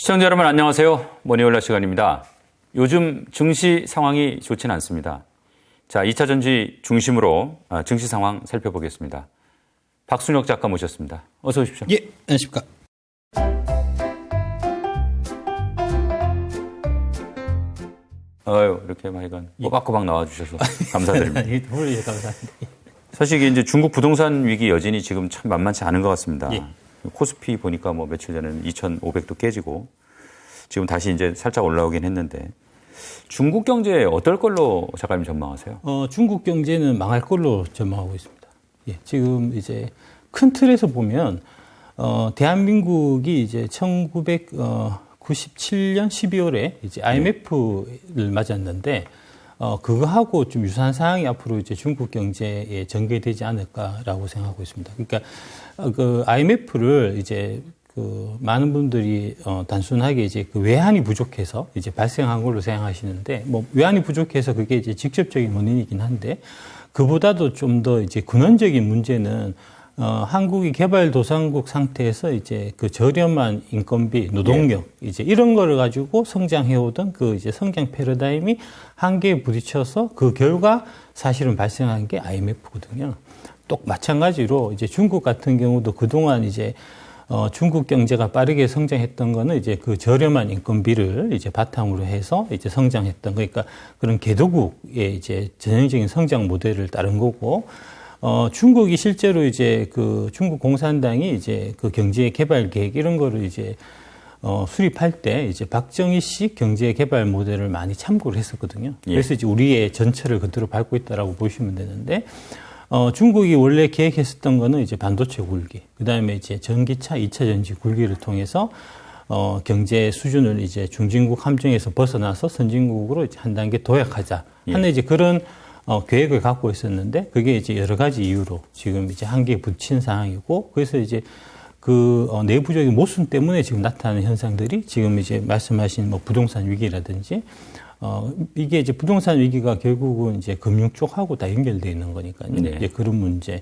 시청자 여러분 안녕하세요. 머니올라 시간입니다. 요즘 증시 상황이 좋지는 않습니다. 자, 2차 전지 중심으로 증시 상황 살펴보겠습니다. 박순혁 작가 모셨습니다. 어서 오십시오. 예, 안녕하십니까. 이렇게 이건 꼬박꼬박 나와주셔서 감사드립니다. 예, 감사합니다. 사실 이게 이제 중국 부동산 위기 여진이 지금 참 만만치 않은 것 같습니다. 예. 코스피 보니까 뭐 며칠 전에는 2,500도 깨지고 지금 다시 이제 살짝 올라오긴 했는데 중국 경제 어떨 걸로 작가님 전망하세요? 중국 경제는 망할 걸로 전망하고 있습니다. 예, 지금 이제 큰 틀에서 보면 대한민국이 이제 1997년 12월에 이제 IMF를 맞았는데 그거하고 좀 유사한 상황이 앞으로 이제 중국 경제에 전개되지 않을까라고 생각하고 있습니다. 그러니까 그 IMF를 이제 그 많은 분들이 단순하게 이제 그 외환이 부족해서 이제 발생한 걸로 생각하시는데 뭐 외환이 부족해서 그게 이제 직접적인 원인이긴 한데 그보다도 좀 더 이제 근원적인 문제는 한국이 개발도상국 상태에서 이제 그 저렴한 인건비, 노동력, 이제 이런 거를 가지고 성장해오던 그 이제 성장 패러다임이 한계에 부딪혀서 그 결과 사실은 발생한 게 IMF거든요. 또 마찬가지로 이제 중국 같은 경우도 그동안 이제 중국 경제가 빠르게 성장했던 거는 이제 그 저렴한 인건비를 이제 바탕으로 해서 이제 성장했던 그러니까 그런 개도국의 이제 전형적인 성장 모델을 따른 거고 중국이 실제로 이제 그 중국 공산당이 이제 그 경제 개발 계획 이런 거를 이제 수립할 때 이제 박정희 씨 경제 개발 모델을 많이 참고를 했었거든요. 예. 그래서 이제 우리의 전철을 그대로 밟고 있다라고 보시면 되는데 중국이 원래 계획했었던 거는 이제 반도체 굴기, 그 다음에 이제 전기차, 2차 전지 굴기를 통해서 경제 수준을 이제 중진국 함정에서 벗어나서 선진국으로 이제 한 단계 도약하자 하는 이제 그런 계획을 갖고 있었는데 그게 이제 여러 가지 이유로 지금 이제 한계에 부딪힌 상황이고 그래서 이제 그 내부적인 모순 때문에 지금 나타나는 현상들이 지금 이제 말씀하신 뭐 부동산 위기라든지 이게 이제 부동산 위기가 결국은 이제 금융 쪽하고 다 연결되어 있는 거니까요. 네. 이제 그런 문제.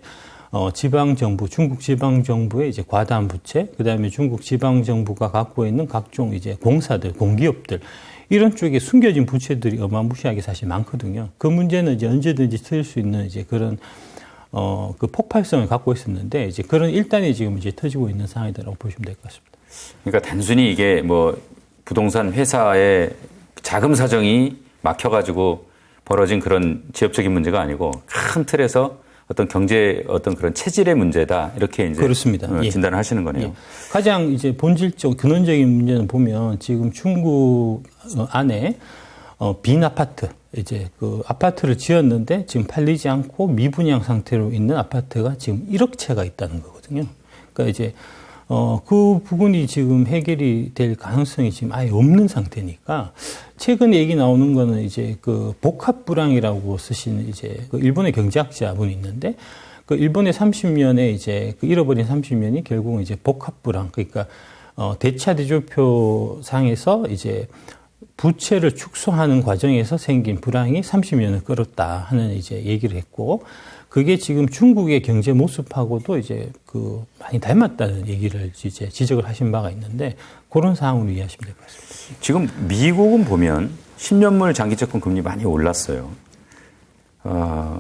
지방 정부, 중국 지방 정부의 이제 과다한 부채, 그다음에 중국 지방 정부가 갖고 있는 각종 이제 공사들, 공기업들 이런 쪽에 숨겨진 부채들이 어마무시하게 사실 많거든요. 그 문제는 이제 언제든지 터질 수 있는 이제 그런 그 폭발성을 갖고 있었는데 이제 그런 일단이 지금 이제 터지고 있는 상황이라고 보시면 될 것 같습니다. 그러니까 단순히 이게 뭐 부동산 회사의 자금 사정이 막혀가지고 벌어진 그런 지역적인 문제가 아니고 큰 틀에서 어떤 경제 어떤 그런 체질의 문제다 이렇게 이제 그렇습니다. 진단을 하시는 거네요. 예. 가장 이제 본질적 근원적인 문제는 보면 지금 중국 안에 빈 아파트 이제 그 아파트를 지었는데 지금 팔리지 않고 미분양 상태로 있는 아파트가 지금 1억 채가 있다는 거거든요. 그러니까 이제 그 부분이 지금 해결이 될 가능성이 지금 아예 없는 상태니까 최근에 얘기 나오는 거는 이제 그 복합불황이라고 쓰시는 이제 그 일본의 경제학자분이 있는데 그 일본의 30년에 이제 그 잃어버린 30년이 결국은 이제 복합불황 그러니까 대차대조표 상에서 이제 부채를 축소하는 과정에서 생긴 불황이 30년을 끌었다 하는 이제 얘기를 했고 그게 지금 중국의 경제 모습하고도 이제 그 많이 닮았다는 얘기를 이제 지적을 하신 바가 있는데 그런 상황으로 이해하시면 될 것 같습니다. 지금 미국은 보면 10년물 장기채권 금리 많이 올랐어요.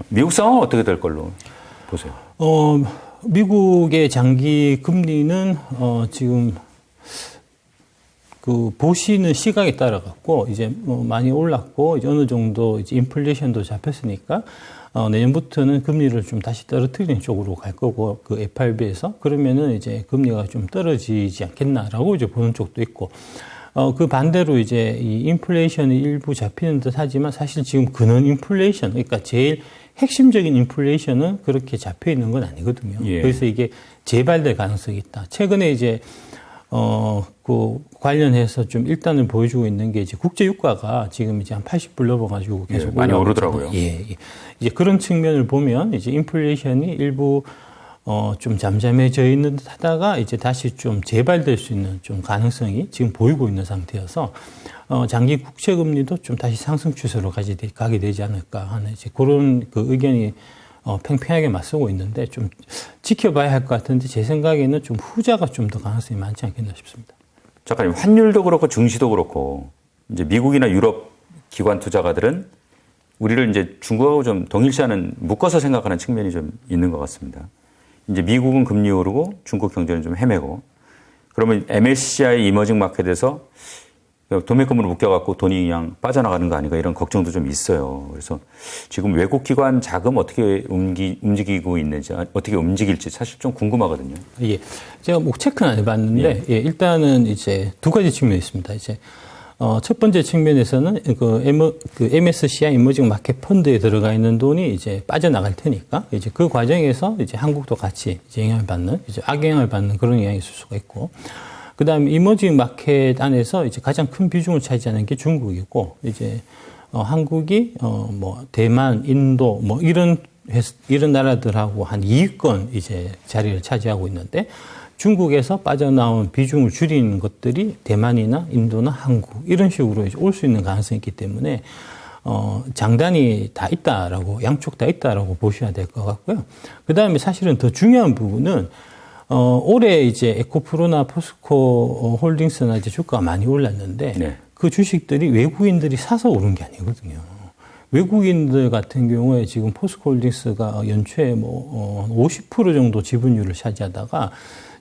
미국 상황은 어떻게 될 걸로 보세요? 미국의 장기 금리는 지금 그 보시는 시각에 따라 갖고 이제 뭐 많이 올랐고 이제 어느 정도 이제 인플레이션도 잡혔으니까 내년부터는 금리를 좀 다시 떨어뜨리는 쪽으로 갈 거고 그 FRB에서 그러면은 이제 금리가 좀 떨어지지 않겠나라고 이제 보는 쪽도 있고 그 반대로 이제 이 인플레이션이 일부 잡히는 듯 하지만 사실 지금 근원 인플레이션 그러니까 제일 핵심적인 인플레이션은 그렇게 잡혀 있는 건 아니거든요. 예. 그래서 이게 재발될 가능성이 있다. 최근에 이제 그 관련해서 좀 일단은 보여주고 있는 게 이제 국제 유가가 지금 이제 한 80불 넘어가지고 계속 많이 오르더라고요. 예. 이제 그런 측면을 보면 이제 인플레이션이 일부 좀 잠잠해져 있는 듯 하다가 이제 다시 좀 재발될 수 있는 좀 가능성이 지금 보이고 있는 상태여서 장기 국채 금리도 좀 다시 상승 추세로 가게 되지 않을까 하는 이제 그런 그 의견이 팽팽하게 맞서고 있는데 좀 지켜봐야 할 것 같은데 제 생각에는 좀 후자가 좀 더 가능성이 많지 않겠나 싶습니다. 작가님, 환율도 그렇고 증시도 그렇고 이제 미국이나 유럽 기관 투자가들은 우리를 이제 중국하고 좀 동일시하는 묶어서 생각하는 측면이 좀 있는 것 같습니다. 이제 미국은 금리 오르고 중국 경제는 좀 헤매고 그러면 MSCI 이머징 마켓에서 도매금으로 묶여갖고 돈이 그냥 빠져나가는 거 아닌가 이런 걱정도 좀 있어요. 그래서 지금 외국 기관 자금 어떻게 움직이고 있는지 어떻게 움직일지 사실 좀 궁금하거든요. 예. 제가 뭐 체크는 안 해봤는데, 예. 일단은 이제 두 가지 측면이 있습니다. 이제, 첫 번째 측면에서는 그 MSCI 이머징 마켓 펀드에 들어가 있는 돈이 이제 빠져나갈 테니까, 이제 그 과정에서 이제 한국도 같이 이제 영향을 받는, 이제 악영향을 받는 그런 영향이 있을 수가 있고, 그 다음에 이머징 마켓 안에서 이제 가장 큰 비중을 차지하는 게 중국이고, 이제, 한국이, 뭐, 대만, 인도, 뭐, 이런 나라들하고 한 2위권 이제 자리를 차지하고 있는데, 중국에서 빠져나온 비중을 줄이는 것들이 대만이나 인도나 한국, 이런 식으로 이제 올 수 있는 가능성이 있기 때문에, 장단이 다 있다라고, 양쪽 다 있다라고 보셔야 될 것 같고요. 그 다음에 사실은 더 중요한 부분은, 올해 이제 에코프로나 포스코 홀딩스나 이제 주가가 많이 올랐는데 네. 그 주식들이 외국인들이 사서 오른 게 아니거든요. 외국인들 같은 경우에 지금 포스코 홀딩스가 연초에 뭐 50% 정도 지분율을 차지하다가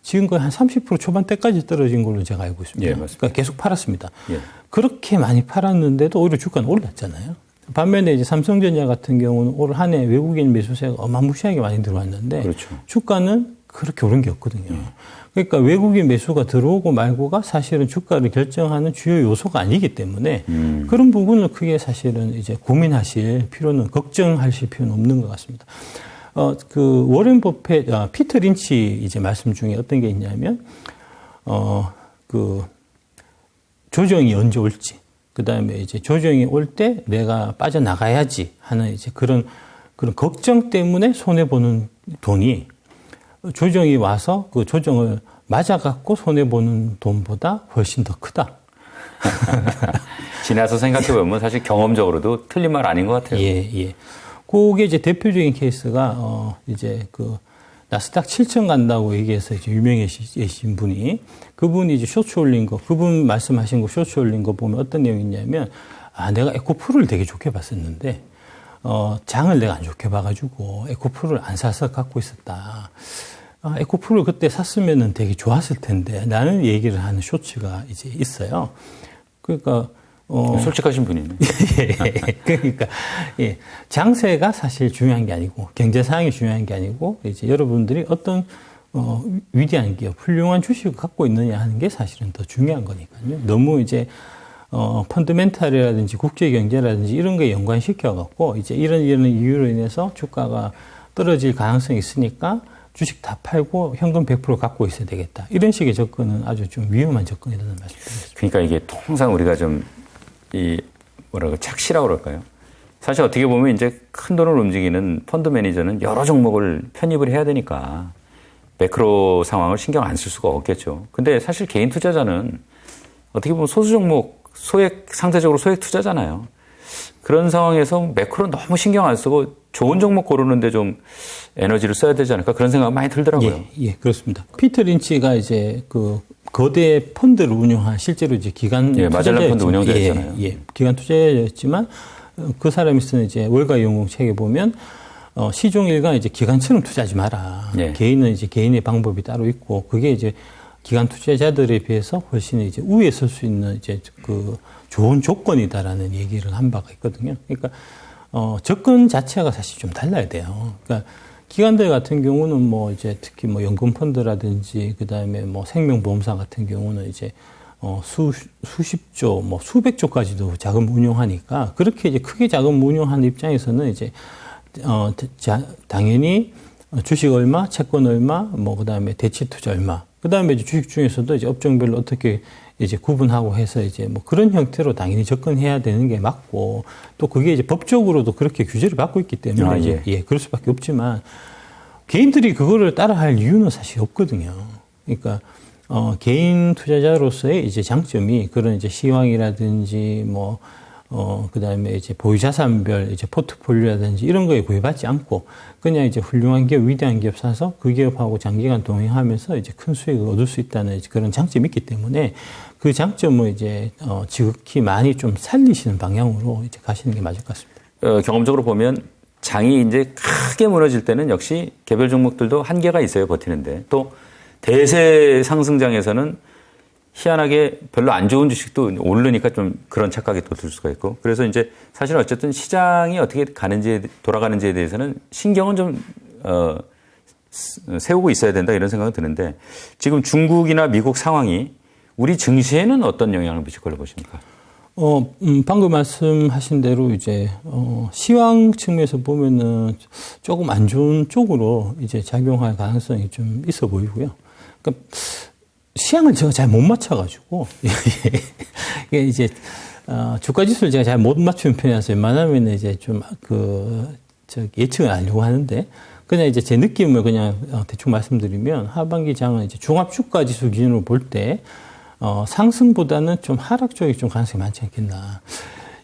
지금 거의 한 30% 초반대까지 떨어진 걸로 제가 알고 있습니다. 예, 맞습니다. 그러니까 계속 팔았습니다. 예. 그렇게 많이 팔았는데도 오히려 주가는 올랐잖아요. 반면에 이제 삼성전자 같은 경우는 올 한 해 외국인 매수세가 어마무시하게 많이 들어왔는데 그렇죠. 주가는 그렇게 오른 게 없거든요. 그러니까 외국인 매수가 들어오고 말고가 사실은 주가를 결정하는 주요 요소가 아니기 때문에 그런 부분을 크게 사실은 이제 고민하실 필요는, 걱정하실 필요는 없는 것 같습니다. 그 워렌 버핏, 피터 린치 이제 말씀 중에 어떤 게 있냐면, 그 조정이 언제 올지, 그 다음에 이제 조정이 올 때 내가 빠져나가야지 하는 이제 그런 걱정 때문에 손해보는 돈이 조정이 와서 그 조정을 맞아갖고 손해보는 돈보다 훨씬 더 크다. 지나서 생각해보면 사실 경험적으로도 틀린 말 아닌 것 같아요. 예, 예. 그게 이제 대표적인 케이스가, 이제 그, 나스닥 7천 간다고 얘기해서 이제 유명해진 분이, 그분이 이제 쇼츠 올린 거, 그분 말씀하신 거 쇼츠 올린 거 보면 어떤 내용이 있냐면, 내가 에코프를 되게 좋게 봤었는데, 장을 내가 안 좋게 봐가지고 에코프를 안 사서 갖고 있었다. 에코프를 그때 샀으면은 되게 좋았을 텐데 라는 얘기를 하는 쇼츠가 이제 있어요. 그러니까, 솔직하신 분이네. 그러니까, 예. 장세가 사실 중요한 게 아니고, 경제 상황이 중요한 게 아니고, 이제 여러분들이 어떤, 위대한 기업, 훌륭한 주식을 갖고 있느냐 하는 게 사실은 더 중요한 거니까요. 너무 이제, 펀드멘탈이라든지 국제 경제라든지 이런 거에 연관시켜갖고, 이제 이런 이유로 인해서 주가가 떨어질 가능성이 있으니까 주식 다 팔고 현금 100% 갖고 있어야 되겠다. 이런 식의 접근은 아주 좀 위험한 접근이라는 말씀드리겠습니다. 그러니까 이게 통상 우리가 좀, 착시라고 그럴까요? 사실 어떻게 보면 이제 큰 돈을 움직이는 펀드 매니저는 여러 종목을 편입을 해야 되니까 매크로 상황을 신경 안 쓸 수가 없겠죠. 근데 사실 개인 투자자는 어떻게 보면 소수 종목, 상대적으로 소액 투자잖아요. 그런 상황에서 매크로 너무 신경 안 쓰고 좋은 종목 고르는데 좀 에너지를 써야 되지 않을까 그런 생각 많이 들더라고요. 예, 그렇습니다. 피터 린치가 이제 그 거대 펀드를 운영한 실제로 이제 기관 마젤란 펀드 운영자였잖아요. 예, 기관 투자자였지만 그 사람이 쓰는 이제 월가 연공 책에 보면 시종일관 이제 기관처럼 투자하지 마라. 예. 개인은 이제 개인의 방법이 따로 있고 그게 이제 기관 투자자들에 비해서 훨씬 이제 우위에 설 수 있는 이제 그 좋은 조건이다라는 얘기를 한 바가 있거든요. 그러니까 접근 자체가 사실 좀 달라야 돼요. 그러니까 기관들 같은 경우는 뭐 이제 특히 뭐 연금 펀드라든지 그다음에 뭐 생명보험사 같은 경우는 이제 수십조 뭐 수백조까지도 자금 운용하니까 그렇게 이제 크게 자금 운용하는 입장에서는 이제 당연히 주식 얼마, 채권 얼마, 뭐 그다음에 대치 투자 얼마. 그다음에 이제 주식 중에서도 이제 업종별로 어떻게 이제 구분하고 해서 이제 뭐 그런 형태로 당연히 접근해야 되는 게 맞고 또 그게 이제 법적으로도 그렇게 규제를 받고 있기 때문에 이제 그럴 수밖에 없지만 개인들이 그거를 따라할 이유는 사실 없거든요. 그러니까 개인 투자자로서의 이제 장점이 그런 이제 시황이라든지 뭐 그다음에 이제 보유자산별 이제 포트폴리오라든지 이런 거에 구애받지 않고 그냥 이제 훌륭한 기업, 위대한 기업 사서 그 기업하고 장기간 동행하면서 이제 큰 수익을 얻을 수 있다는 이제 그런 장점이 있기 때문에 그 장점을 이제 지극히 많이 좀 살리시는 방향으로 이제 가시는 게 맞을 것 같습니다. 경험적으로 보면 장이 이제 크게 무너질 때는 역시 개별 종목들도 한계가 있어요, 버티는데. 또 대세 상승장에서는 희한하게 별로 안 좋은 주식도 오르니까 좀 그런 착각이 또 들 수가 있고. 그래서 이제 사실 어쨌든 시장이 어떻게 돌아가는지에 대해서는 신경은 좀, 세우고 있어야 된다 이런 생각은 드는데 지금 중국이나 미국 상황이 우리 증시에는 어떤 영향을 미칠 걸로 보십니까? 방금 말씀하신 대로 이제, 시황 측면에서 보면은 조금 안 좋은 쪽으로 이제 작용할 가능성이 좀 있어 보이고요. 그러니까 시향을 제가 잘 못 맞춰가지고, 이게 이제, 주가 지수를 제가 잘 못 맞추는 편이라서 웬만하면 이제 좀 예측을 하려고 하는데, 그냥 이제 제 느낌을 그냥 대충 말씀드리면, 하반기 장은 이제 종합 주가 지수 기준으로 볼 때, 상승보다는 좀 하락 쪽이 좀 가능성이 많지 않겠나.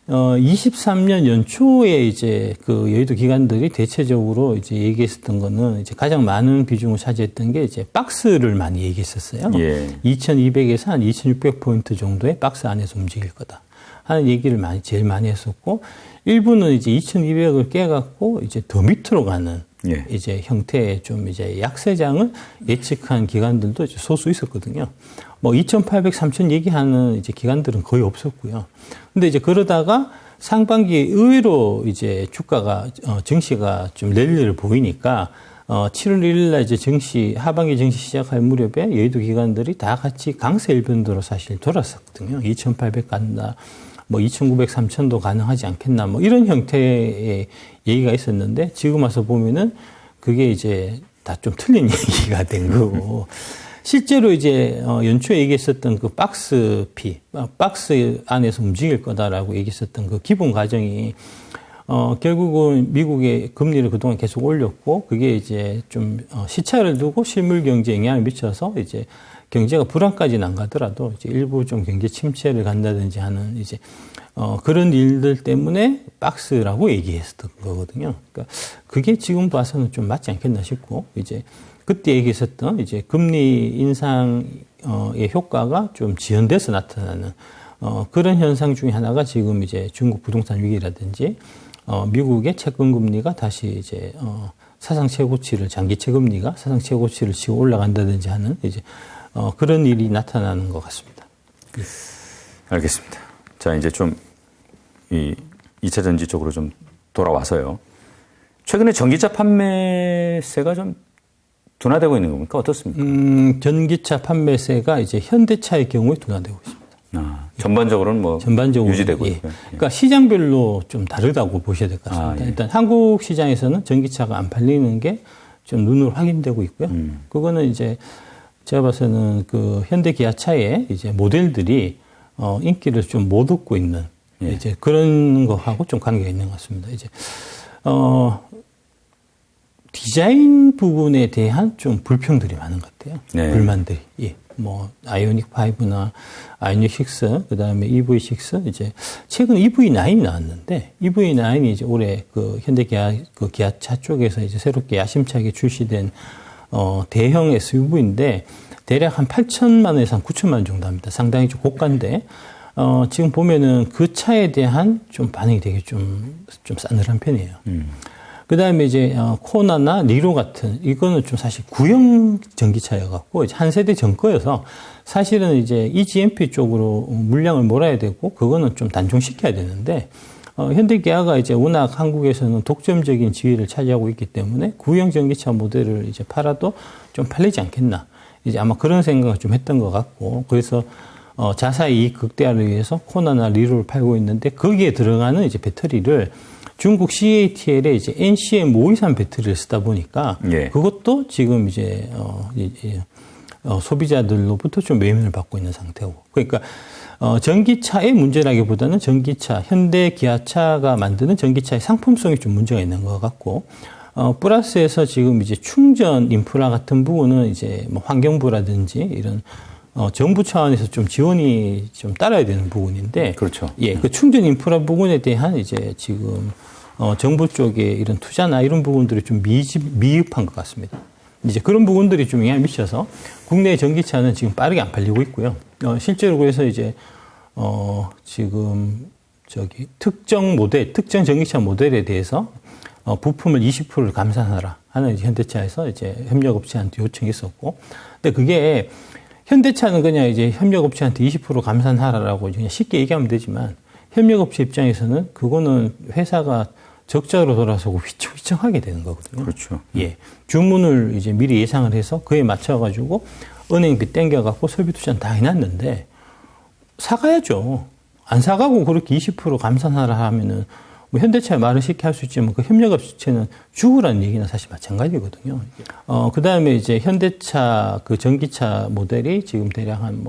23년 연초에 이제 그 여의도 기관들이 대체적으로 이제 얘기했었던 거는 이제 가장 많은 비중을 차지했던 게 이제 박스를 많이 얘기했었어요. 예. 2200에서 한 2600포인트 정도의 박스 안에서 움직일 거다 하는 얘기를 제일 많이 했었고, 일부는 이제 2200을 깨갖고 이제 더 밑으로 가는 예. 이제 형태의 좀 이제 약세장을 예측한 기관들도 이제 소수 있었거든요. 뭐 2,800, 3,000 얘기하는 이제 기관들은 거의 없었고요. 근데 이제 그러다가 상반기에 의외로 이제 주가가, 증시가 좀 랠리를 보이니까, 7월 1일 날 이제 하반기 증시 시작할 무렵에 여의도 기관들이 다 같이 강세 일변도로 사실 돌았었거든요. 2,800 간다. 뭐 2,900, 3,000도 가능하지 않겠나. 뭐 이런 형태의 얘기가 있었는데 지금 와서 보면은 그게 이제 다 좀 틀린 얘기가 된 거고. 실제로 이제 연초에 얘기했었던 그 박스 안에서 움직일 거다라고 얘기했었던 그 기본 가정이 결국은 미국의 금리를 그동안 계속 올렸고 그게 이제 좀 시차를 두고 실물 경제에 영향을 미쳐서 이제 경제가 불안까지는 안 가더라도 이제 일부 좀 경제 침체를 간다든지 하는 이제 그런 일들 때문에 박스라고 얘기했었던 거거든요. 그러니까 그게 지금 봐서는 좀 맞지 않겠나 싶고 이제 그때 얘기했었던 이제 금리 인상의 효과가 좀 지연돼서 나타나는 그런 현상 중에 하나가 지금 이제 중국 부동산 위기라든지 미국의 채권 금리가 다시 이제 사상 최고치를 장기채 금리가 사상 최고치를 치고 올라간다든지 하는 이제 그런 일이 나타나는 것 같습니다. 알겠습니다. 자, 이제 좀 이 2차 전지 쪽으로 좀 돌아와서요. 최근에 전기차 판매세가 좀 둔화되고 있는 겁니까? 어떻습니까? 전기차 판매세가 이제 현대차의 경우에 둔화되고 있습니다. 전반적으로는 뭐 전반적으로 유지되고 예. 있고요. 그러니까 시장별로 좀 다르다고 보셔야 될 것 같습니다. 예. 일단 한국 시장에서는 전기차가 안 팔리는 게 좀 눈으로 확인되고 있고요. 그거는 이제 제가 봐서는 그 현대 기아차의 이제 모델들이 인기를 좀 못 얻고 있는 예. 이제 그런 거하고 좀 관계가 있는 것 같습니다. 이제 디자인 부분에 대한 좀 불평들이 많은 것 같아요. 네. 불만들이. 예. 뭐 아이오닉 5나 아이오닉 6, 그다음에 EV6 이제 최근 EV9이 나왔는데 EV9이 이제 올해 그 현대 기아차 쪽에서 이제 새롭게 야심차게 출시된 대형 SUV인데 대략 한 8천만 원에서 한 9천만 원 정도 합니다. 상당히 좀 고가인데 지금 보면은 그 차에 대한 좀 반응이 되게 좀 싸늘한 편이에요. 그 다음에 이제, 코나나 리로 같은, 이거는 좀 사실 구형 전기차여갖고, 한 세대 전거여서, 사실은 이제 EGMP 쪽으로 물량을 몰아야 되고, 그거는 좀 단종시켜야 되는데, 현대기아가 이제 워낙 한국에서는 독점적인 지위를 차지하고 있기 때문에, 구형 전기차 모델을 이제 팔아도 좀 팔리지 않겠나. 이제 아마 그런 생각을 좀 했던 것 같고, 그래서, 자사의 이익 극대화를 위해서 코나나 리로를 팔고 있는데, 거기에 들어가는 이제 배터리를 중국 CATL의 이제 NCM523 배터리를 쓰다 보니까 예. 그것도 지금 이제 소비자들로부터 좀 외면을 받고 있는 상태고, 그러니까 전기차의 문제라기보다는 현대 기아차가 만드는 전기차의 상품성이 좀 문제가 있는 것 같고, 플러스해서 지금 이제 충전 인프라 같은 부분은 이제 뭐 환경부라든지 이런 정부 차원에서 좀 지원이 좀 따라야 되는 부분인데. 그렇죠. 예, 그 충전 인프라 부분에 대한 이제 지금 정부 쪽의 이런 투자나 이런 부분들이 좀 미흡한 것 같습니다. 이제 그런 부분들이 좀 영향을 미쳐서 국내 전기차는 지금 빠르게 안 팔리고 있고요. 실제로 그래서 이제 지금 특정 전기차 모델에 대해서 부품을 20%를 감산하라 하는 이제 현대차에서 이제 협력업체한테 요청이 있었고, 근데 그게 현대차는 그냥 이제 협력업체한테 20% 감산하라라고 그냥 쉽게 얘기하면 되지만, 협력업체 입장에서는 그거는 회사가 적자로 돌아서고 휘청휘청하게 되는 거거든요. 그렇죠. 예. 주문을 이제 미리 예상을 해서 그에 맞춰가지고 은행비 땡겨갖고 설비 투자는 다 해놨는데, 사가야죠. 안 사가고 그렇게 20% 감산하라 하면은 뭐 현대차의 말을 쉽게 할 수 있지만 그 협력업체는 죽으라는 얘기는 사실 마찬가지거든요. 그 다음에 이제 현대차 그 전기차 모델이 지금 대략 한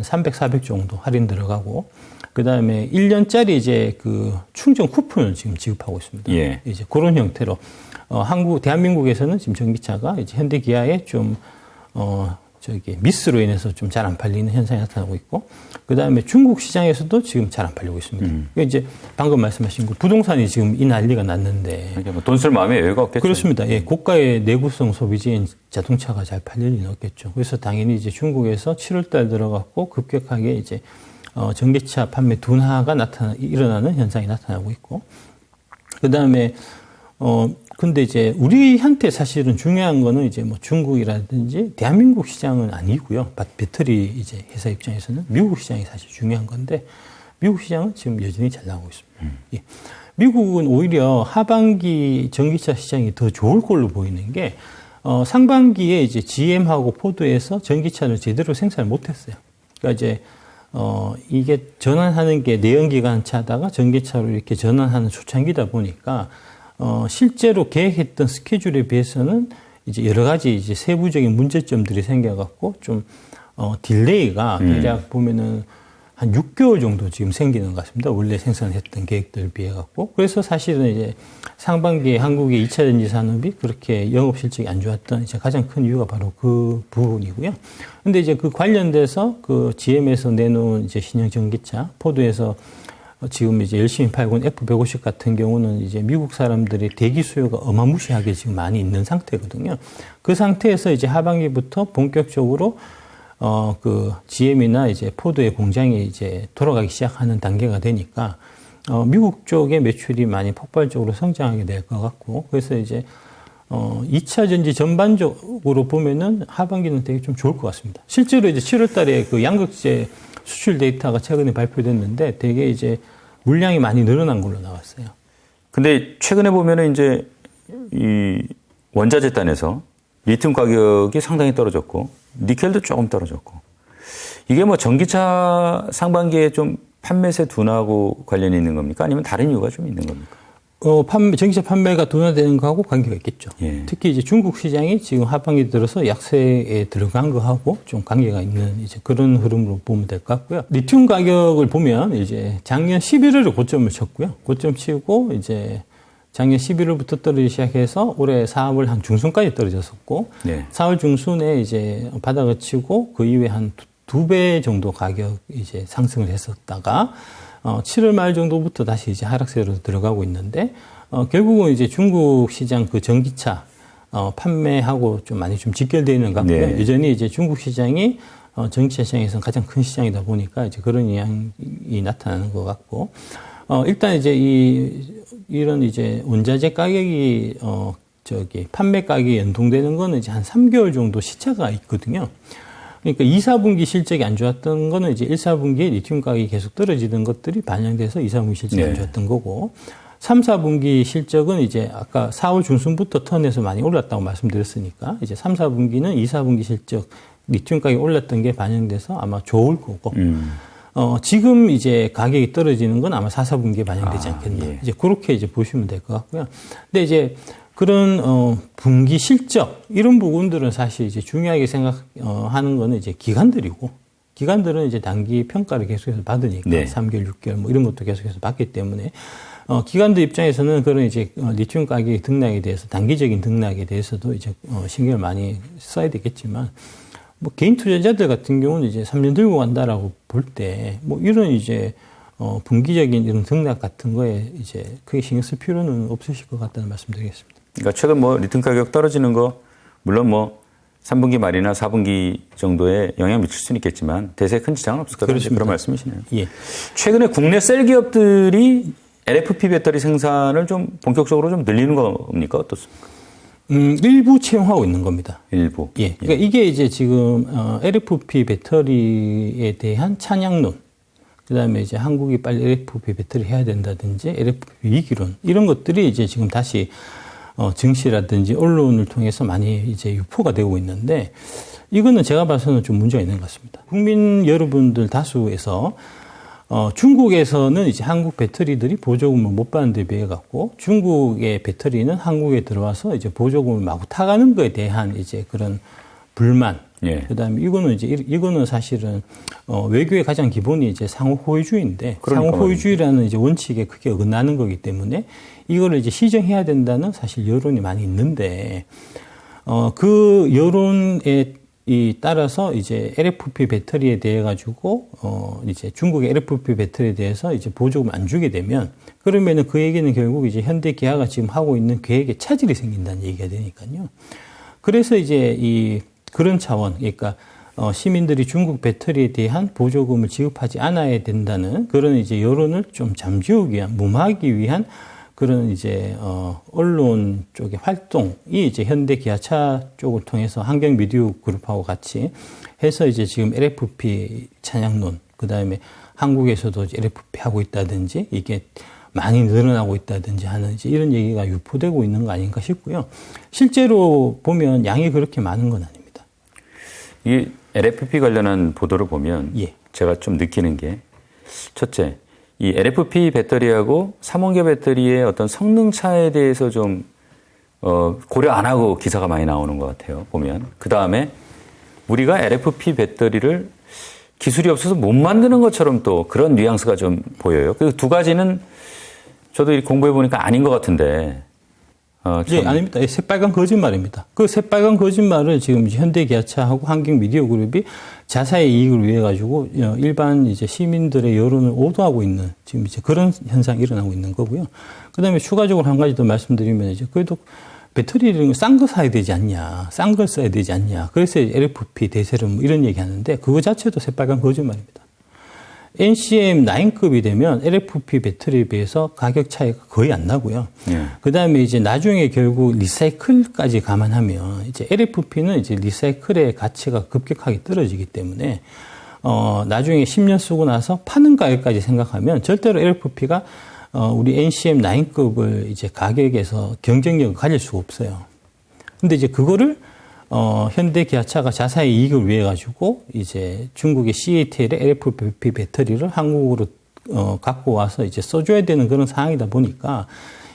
300, 400 정도 할인 들어가고, 그 다음에 1년짜리 이제 그 충전 쿠폰을 지금 지급하고 있습니다. 예. 이제 그런 형태로, 대한민국에서는 지금 전기차가 이제 현대기아에 좀, 미스로 인해서 좀 잘 안 팔리는 현상이 나타나고 있고, 그 다음에 중국 시장에서도 지금 잘 안 팔리고 있습니다. 그러니까 이제 방금 말씀하신 그 부동산이 지금 이 난리가 났는데. 그러니까 돈 쓸 마음에 여유가 없겠죠. 그렇습니다. 예, 고가의 내구성 소비재인 자동차가 잘 팔릴 리는 없겠죠. 그래서 당연히 이제 중국에서 7월달 들어갔고 급격하게 이제 전기차 판매 둔화가 일어나는 현상이 나타나고 있고, 그 다음에 근데 이제 우리한테 사실은 중요한 거는 이제 뭐 중국이라든지 대한민국 시장은 아니고요. 배터리 이제 회사 입장에서는 미국 시장이 사실 중요한 건데, 미국 시장은 지금 여전히 잘 나오고 있습니다. 예. 미국은 오히려 하반기 전기차 시장이 더 좋을 걸로 보이는 게, 상반기에 이제 GM하고 포드에서 전기차를 제대로 생산을 못했어요. 그러니까 이제 이게 전환하는 게 내연기관 차다가 전기차로 이렇게 전환하는 초창기다 보니까 실제로 계획했던 스케줄에 비해서는 이제 여러 가지 이제 세부적인 문제점들이 생겨갖고 좀 딜레이가 대략 보면은 한 6개월 정도 지금 생기는 것 같습니다. 원래 생산했던 계획들에 비해 갖고. 그래서 사실은 이제 상반기에 한국의 2차 전지 산업이 그렇게 영업 실적이 안 좋았던 이제 가장 큰 이유가 바로 그 부분이고요. 근데 이제 그 관련돼서 그 GM에서 내놓은 이제 신형 전기차, 포드에서 지금 이제 열심히 팔고 있는 F150 같은 경우는 이제 미국 사람들이 대기 수요가 어마무시하게 지금 많이 있는 상태거든요. 그 상태에서 이제 하반기부터 본격적으로 그 GM이나 이제 포드의 공장이 이제 돌아가기 시작하는 단계가 되니까 미국 쪽의 매출이 많이 폭발적으로 성장하게 될 것 같고, 그래서 이제 2차 전지 전반적으로 보면은 하반기는 되게 좀 좋을 것 같습니다. 실제로 이제 7월 달에 그 양극재 수출 데이터가 최근에 발표됐는데 되게 이제 물량이 많이 늘어난 걸로 나왔어요. 근데 최근에 보면은 이제 이 원자재 단에서 리튬 가격이 상당히 떨어졌고 니켈도 조금 떨어졌고, 이게 뭐 전기차 상반기에 좀 판매세 둔화하고 관련이 있는 겁니까? 아니면 다른 이유가 좀 있는 겁니까? 전기차 판매가 둔화되는 거하고 관계가 있겠죠. 예. 특히 이제 중국 시장이 지금 하반기 들어서 약세에 들어간 거하고 좀 관계가 있는 이제 그런 흐름으로 보면 될 것 같고요. 리튬 가격을 보면 이제 작년 11월에 고점을 쳤고요. 고점 치고 이제 작년 11월부터 떨어지기 시작해서 올해 4월 한 중순까지 떨어졌었고, 네. 4월 중순에 이제 바닥을 치고 그 이후에 한 2배 정도 가격 이제 상승을 했었다가 7월 말 정도부터 다시 이제 하락세로 들어가고 있는데, 결국은 이제 중국 시장 그 전기차 판매하고 좀 많이 좀 직결되어 있는 것 같고요. 네. 여전히 이제 중국 시장이 전기차 시장에서는 가장 큰 시장이다 보니까 이제 그런 영향이 나타나는 것 같고, 일단 이제 이런 이제 원자재 가격이 판매 가격이 연동되는 거는 이제 한 3개월 정도 시차가 있거든요. 그러니까 2, 4분기 실적이 안 좋았던 거는 이제 1, 4분기에 리튬 가격이 계속 떨어지는 것들이 반영돼서 2, 4분기 실적이 안 좋았던 거고, 3, 4분기 실적은 이제 아까 4월 중순부터 턴에서 많이 올랐다고 말씀드렸으니까 이제 3, 4분기는 2, 4분기 실적 리튬 가격이 올랐던 게 반영돼서 아마 좋을 거고, 지금 이제 가격이 떨어지는 건 아마 4, 4분기에 반영되지 않겠나. 예. 이제 그렇게 이제 보시면 될 것 같고요. 근데 이제 그런 분기 실적 이런 부분들은 사실 이제 중요하게 생각하는 거는 이제 기관들이고, 기관들은 이제 단기 평가를 계속해서 받으니까 네. 3개월, 6개월 뭐 이런 것도 계속해서 받기 때문에 기관들 입장에서는 그런 이제 리튬 가격의 등락에 대해서 단기적인 등락에 대해서도 이제 신경을 많이 써야 되겠지만, 뭐 개인 투자자들 같은 경우는 이제 3년 들고 간다라고 볼 때 뭐 이런 이제 분기적인 이런 등락 같은 거에 이제 크게 신경 쓸 필요는 없으실 것 같다는 말씀드리겠습니다. 그러니까 최근 뭐 리튬 가격 떨어지는 거 물론 뭐 3분기 말이나 4분기 정도에 영향 미칠 수는 있겠지만 대세에 큰 지장은 없을 거다. 그런 말씀이시네요. 예. 최근에 국내 셀 기업들이 LFP 배터리 생산을 좀 본격적으로 좀 늘리는 겁니까? 어떻습니까? 일부 채용하고 있는 겁니다. 일부. 예. 그러니까 이게 이제 지금 LFP 배터리에 대한 찬양론, 그다음에 이제 한국이 빨리 LFP 배터리 해야 된다든지 LFP 위기론 이런 것들이 이제 지금 다시 증시라든지 언론을 통해서 많이 이제 유포가 되고 있는데 이거는 제가 봐서는 좀 문제가 있는 것 같습니다. 국민 여러분들 다수에서 중국에서는 이제 한국 배터리들이 보조금을 못 받는 데 비해 갖고 중국의 배터리는 한국에 들어와서 이제 보조금을 마구 타가는 거에 대한 이제 그런 불만. 예. 그다음에 이거는 사실은 외교의 가장 기본이 이제 상호 호의주의인데 그러니까 상호 호의주의라는 이제 원칙에 크게 어긋나는 거기 때문에 이거를 이제 시정해야 된다는 사실 여론이 많이 있는데 그 여론에 따라서 이제 LFP 배터리에 대해 가지고 이제 중국의 LFP 배터리에 대해서 이제 보조금을 안 주게 되면 그러면은 그 얘기는 결국 이제 현대 기아가 지금 하고 있는 계획에 차질이 생긴다는 얘기가 되니까요. 그래서 이제 그런 차원, 그러니까 시민들이 중국 배터리에 대한 보조금을 지급하지 않아야 된다는 그런 이제 여론을 좀 잠재우기 위한, 무마하기 위한 그런 이제 언론 쪽의 활동이 이제 현대 기아차 쪽을 통해서 환경 미디어 그룹하고 같이 해서 이제 지금 LFP 찬양론, 그다음에 한국에서도 LFP 하고 있다든지 이게 많이 늘어나고 있다든지 하는 이제 이런 얘기가 유포되고 있는 거 아닌가 싶고요. 실제로 보면 양이 그렇게 많은 건 아닙니다. 이 LFP 관련한 보도를 보면 예. 제가 좀 느끼는 게 첫째, 이 LFP 배터리하고 삼원계 배터리의 어떤 성능 차에 대해서 좀 고려 안 하고 기사가 많이 나오는 것 같아요. 보면 그 다음에 우리가 LFP 배터리를 기술이 없어서 못 만드는 것처럼 또 그런 뉘앙스가 좀 보여요. 그 두 가지는 저도 공부해 보니까 아닌 것 같은데. 예, 아닙니다. 새빨간 거짓말입니다. 그 새빨간 거짓말을 지금 현대기아차하고 환경미디어그룹이 자사의 이익을 위해 가지고 일반 이제 시민들의 여론을 오도하고 있는 지금 이제 그런 현상이 일어나고 있는 거고요. 그다음에 추가적으로 한 가지 더 말씀드리면 이제 그래도 배터리를 싼 거 사야 되지 않냐, 싼 걸 써야 되지 않냐. 그래서 LFP 대세를 뭐 이런 얘기 하는데 그거 자체도 새빨간 거짓말입니다. NCM9급이 되면 LFP 배터리에 비해서 가격 차이가 거의 안 나고요. 예. 그 다음에 이제 나중에 결국 리사이클까지 감안하면 이제 LFP는 이제 리사이클의 가치가 급격하게 떨어지기 때문에 나중에 10년 쓰고 나서 파는 가격까지 생각하면 절대로 LFP가 우리 NCM9급을 이제 가격에서 경쟁력을 가질 수가 없어요. 근데 이제 그거를 현대 기아차가 자사의 이익을 위해 가지고 이제 중국의 CATL의 LFP 배터리를 한국으로 갖고 와서 이제 써줘야 되는 그런 상황이다 보니까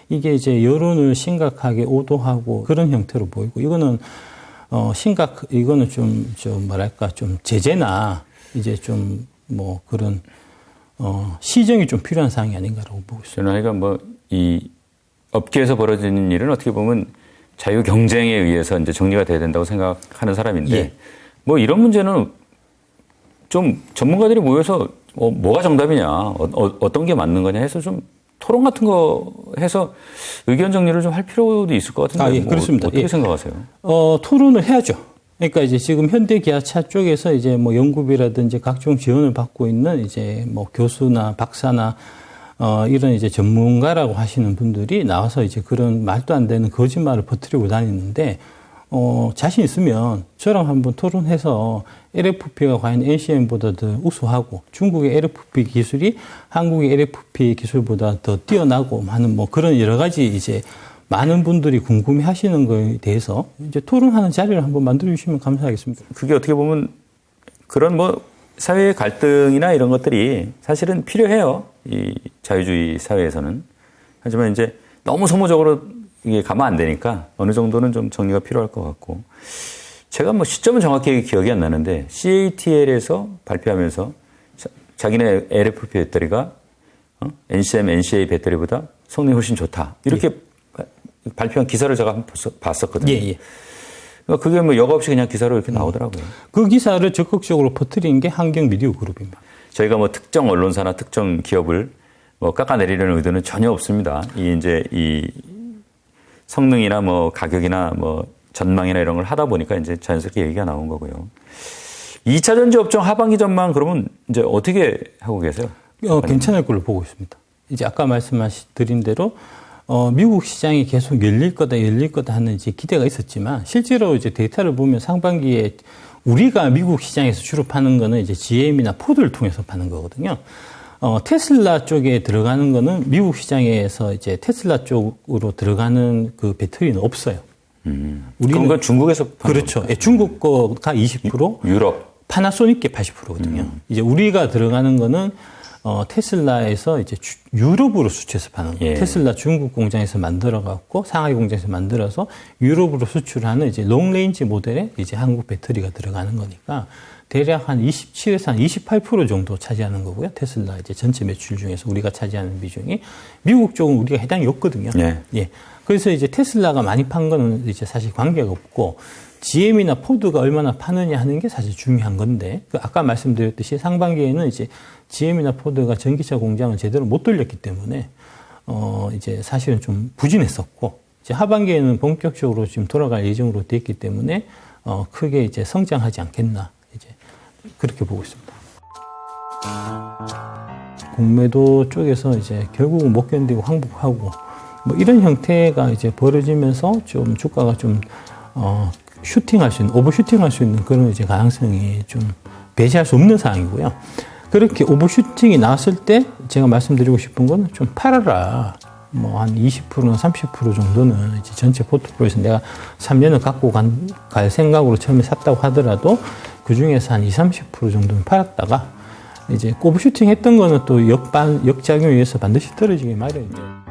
이게 이제 여론을 심각하게 오도하고 그런 형태로 보이고 이거는 이거는 좀 뭐랄까 좀 제재나 이제 좀 뭐 그런 시정이 좀 필요한 상황이 아닌가라고 보고 있습니다. 저는 하여간 뭐 이 업계에서 벌어지는 일은 어떻게 보면 자유 경쟁에 의해서 이제 정리가 돼야 된다고 생각하는 사람인데, 예. 뭐 이런 문제는 좀 전문가들이 모여서 뭐가 정답이냐, 어떤 게 맞는 거냐 해서 좀 토론 같은 거 해서 의견 정리를 좀 할 필요도 있을 것 같은데. 예, 그렇습니다. 어떻게 예. 생각하세요? 토론을 해야죠. 그러니까 이제 지금 현대 기아차 쪽에서 이제 뭐 연구비라든지 각종 지원을 받고 있는 이제 뭐 교수나 박사나 이런 이제 전문가라고 하시는 분들이 나와서 이제 그런 말도 안 되는 거짓말을 퍼뜨리고 다니는데, 자신 있으면 저랑 한번 토론해서 LFP가 과연 NCM보다 더 우수하고 중국의 LFP 기술이 한국의 LFP 기술보다 더 뛰어나고 하는 뭐 그런 여러 가지 이제 많은 분들이 궁금해 하시는 거에 대해서 이제 토론하는 자리를 한번 만들어 주시면 감사하겠습니다. 그게 어떻게 보면 그런 뭐 사회의 갈등이나 이런 것들이 사실은 필요해요. 이 자유주의 사회에서는. 하지만 이제 너무 소모적으로 이게 가면 안 되니까 어느 정도는 좀 정리가 필요할 것 같고. 제가 뭐 시점은 정확히 기억이 안 나는데 CATL에서 발표하면서 자기네 LFP 배터리가 NCM, NCA 배터리보다 성능이 훨씬 좋다. 이렇게 발표한 기사를 제가 한번 봤었거든요. 예, 예. 그러니까 그게 뭐 여과 없이 그냥 기사로 이렇게 나오더라고요. 그 기사를 적극적으로 퍼뜨린 게 한경 미디어 그룹입니다. 저희가 뭐 특정 언론사나 특정 기업을 뭐 깎아내리려는 의도는 전혀 없습니다. 이 성능이나 뭐 가격이나 뭐 전망이나 이런 걸 하다 보니까 이제 자연스럽게 얘기가 나온 거고요. 2차 전지 업종 하반기 전망 그러면 이제 어떻게 하고 계세요? 괜찮을 걸로 보고 있습니다. 이제 아까 말씀드린 대로 미국 시장이 계속 열릴 거다 하는 이제 기대가 있었지만 실제로 이제 데이터를 보면 상반기에 우리가 미국 시장에서 주로 파는 거는 이제 GM이나 포드를 통해서 파는 거거든요. 테슬라 쪽에 들어가는 거는 미국 시장에서 이제 테슬라 쪽으로 들어가는 그 배터리는 없어요. 우리는 그건 중국에서 그렇죠. 예, 중국 거가 20%, 유럽 파나소닉 게 80%거든요. 이제 우리가 들어가는 거는 테슬라에서 이제 유럽으로 수출해서 파는 거예요. 테슬라 중국 공장에서 만들어 갖고 상하이 공장에서 만들어서 유럽으로 수출하는 이제 롱레인지 모델에 이제 한국 배터리가 들어가는 거니까 대략 한 27에서 한 28% 정도 차지하는 거고요. 테슬라 이제 전체 매출 중에서 우리가 차지하는 비중이 미국 쪽은 우리가 해당이 없거든요. 예. 그래서 이제 테슬라가 많이 판 거는 이제 사실 관계가 없고 GM이나 포드가 얼마나 파느냐 하는 게 사실 중요한 건데 아까 말씀드렸듯이 상반기에는 이제 GM이나 포드가 전기차 공장을 제대로 못 돌렸기 때문에 이제 사실은 좀 부진했었고 이제 하반기에는 본격적으로 지금 돌아갈 예정으로 돼 있기 때문에 크게 이제 성장하지 않겠나 이제 그렇게 보고 있습니다. 공매도 쪽에서 이제 결국은 못 견디고 항복하고 뭐 이런 형태가 이제 벌어지면서 좀 주가가 좀 슈팅할 수 있는, 오버슈팅할 수 있는 그런 이제 가능성이 좀 배제할 수 없는 상황이고요. 그렇게 오버슈팅이 나왔을 때 제가 말씀드리고 싶은 거는 좀 팔아라. 뭐 한 20%나 30% 정도는 이제 전체 포트폴리오에서 내가 3년을 갖고 갈 생각으로 처음에 샀다고 하더라도 그 중에서 한 20, 30% 정도는 팔았다가 이제 오버슈팅 했던 거는 또 역작용에 의해서 반드시 떨어지게 마련이에요.